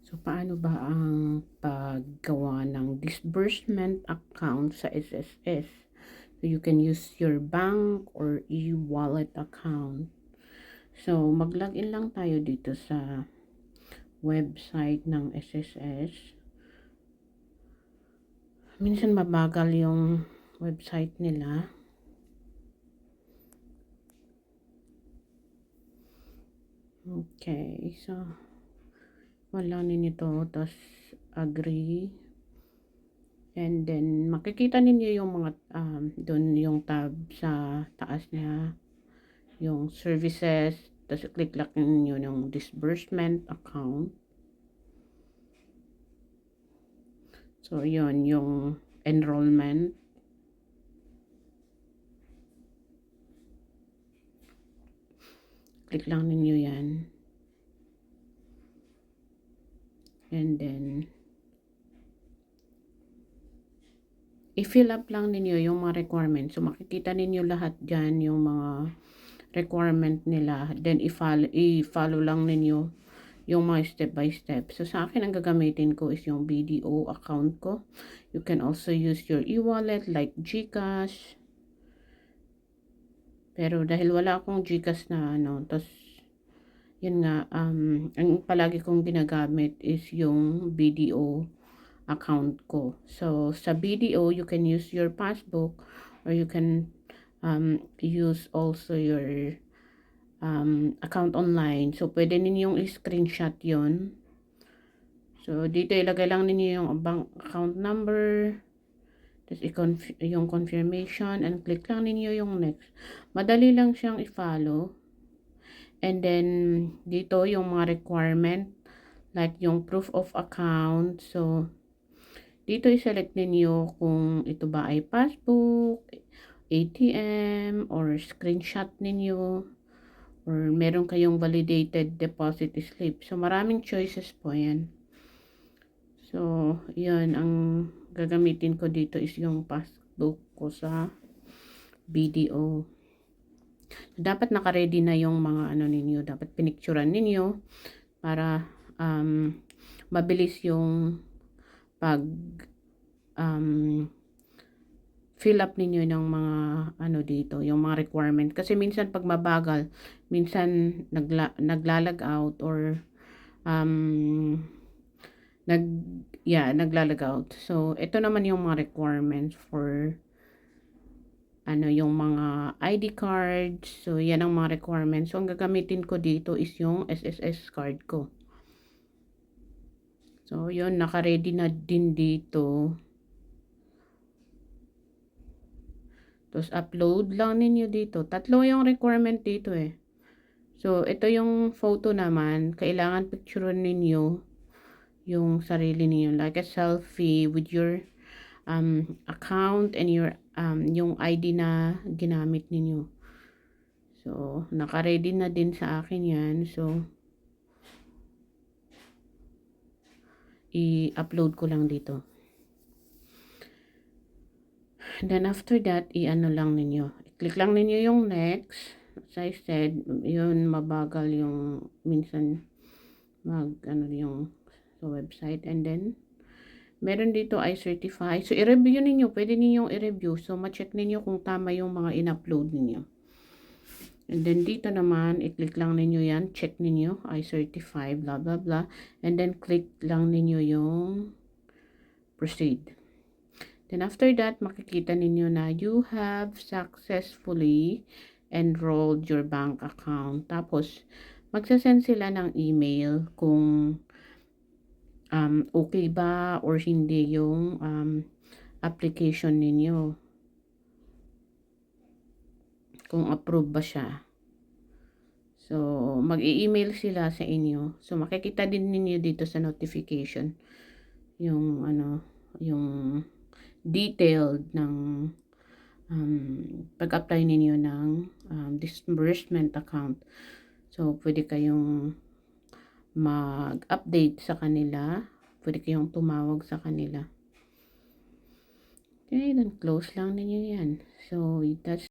So, paano ba ang paggawa ng disbursement account sa SSS? So, you can use your bank or e-wallet account. So, mag-login lang tayo dito sa website ng SSS. Minsan mabagal yung website nila. Okay, so wala ninyo to, tapos agree, and then makikita ninyo yung mga doon yung tab sa taas niya, yung services, tapos click lang ninyo yung disbursement account. So yun yung enrollment, click lang ninyo yan, and then i-fill up lang ninyo yung mga requirements. So makikita ninyo lahat dyan yung mga requirement nila, then i-follow lang ninyo yung mga step by step. So sa akin ang gagamitin ko is yung BDO account ko. You can also use your e-wallet like GCash, pero dahil wala akong GCash na tas yun nga, ang palagi kong ginagamit is yung BDO account ko. So sa BDO you can use your passbook, or you can use also your account online. So pwede ninyong i-screenshot yon. So dito ilagay lang ninyo yung bank account number, tapos yung confirmation, and click lang ninyo yung next. Madali lang siyang i-follow. And then dito yung mga requirement like yung proof of account. So dito i-select ninyo kung ito ba ay passbook, ATM, or screenshot ninyo, or meron kayong validated deposit slip. So maraming choices po yan. So yun, ang gagamitin ko dito is yung passbook ko sa BDO. Dapat naka-ready na yung mga ninyo, dapat pinicturean ninyo para mabilis yung pag fill up ninyo ng mga dito, yung mga requirement. Kasi minsan pag mabagal, minsan naglalag out, or naglalag out. So ito naman yung mga requirements for yung mga ID cards. So yan ang mga requirements. So ang gagamitin ko dito is yung SSS card ko. So yun, naka-ready na din dito. Tapos upload lang ninyo dito. Tatlo yung requirement dito eh. So ito yung photo naman, kailangan picture ninyo yung sarili niyo, like a selfie with your account and your yung ID na ginamit ninyo. So naka-ready na din sa akin yan. So i-upload ko lang dito. Then after that, i-ano lang ninyo, i-click lang ninyo yung next. As I said, yun, mabagal yung minsan yung sa website. And then meron dito I certify. So i-review ninyo, pwede ninyong i-review. So ma-check ninyo kung tama yung mga in-upload ninyo. And then dito naman, i-click lang ninyo yan, check ninyo, I certify, blah blah blah. And then click lang ninyo yung proceed. Then after that, makikita ninyo na you have successfully enrolled your bank account. Tapos magsasend sila ng email kung okay ba or hindi yung application ninyo, kung approve ba siya. So mag-i-email sila sa inyo. So makikita din ninyo dito sa notification yung yung detailed ng pag-apply ninyo ng disbursement account. So pwede kayong mag-update sa kanila, pwede kayong tumawag sa kanila. Okay, then close lang ninyo yan. So that's